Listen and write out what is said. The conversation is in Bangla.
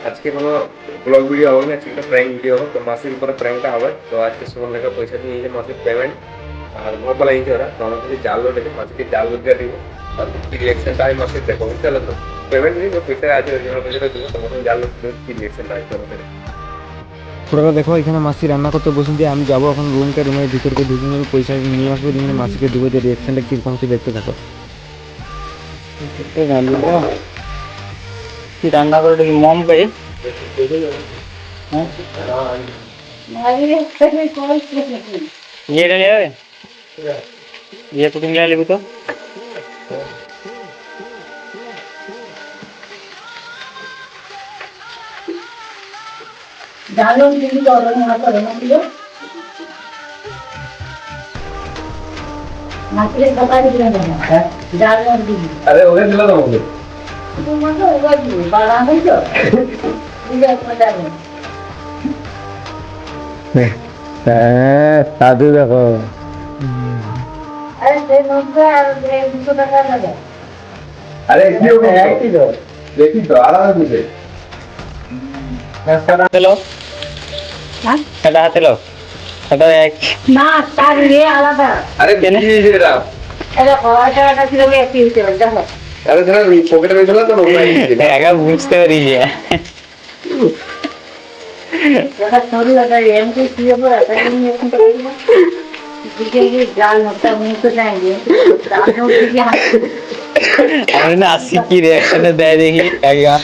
আজকে কোনো ব্লগ ভিডিও হবে না, আজকে একটা প্র্যাঙ্ক ভিডিও হবে। তো মাসির উপরে প্র্যাঙ্কটা হবে। তো আজকে সুমন লেখা পয়সা দিয়ে নিয়েছে মাসির পেমেন্ট, আর মোবাইল নিয়েছে ওরা। তো আমাদের জাল লোড আছে, মাসিকে জাল লোড দিয়ে দিব। আর কি রিয়াকশনটা আমি মাসির দেখো, বুঝতে পারলো তো? পেমেন্ট নিয়ে পয়সা আছে, ওই জন্য পয়সাটা দিল। তখন জাল লোড কি রিয়াকশনটা আছে আমাদের। পুরোটা দেখো, এখানে মাসি রান্না করতে বসুন দিয়ে আমি যাবো এখন রুমের ভিতরকে ঢুকে নিয়ে পয়সা নিয়ে আসবো, নিয়ে মাসিকে দেবো। যে রিয়াকশনটা কিরকম হচ্ছে দেখতে থাকো। কি রান্না করে দেখি মম পেয়ে ये डाले है ये कुकिंग ले लेबू तो डालो दिन तो और ना करो ना दियो मात्र बता दिया ना डालो दिन अरे ओके दिला तो मुझे तो मत होगा जी बड़ा है जो दिया मजा नहीं साधु देखो। अरे दे नोट और दे तो लगा लगा अरे देखी तो आ रहा है मुझे। हाथे लो हां kada हाथे लो kada एक ना तार ये आलादा अरे ये रा अरे वाटा ছিল বে কি হইছে দেখো अरे जरा पॉकेट में चला तो मोबाइल একা বুঝতে পারি যে जगह थोड़ी लगा एम के किए पर आता नहीं है तो दिखेगी जाल होता नहीं तो जाएंगे रात में उठ के আমি না আসি কি রিঅ্যাকশন দেয় দেখি একা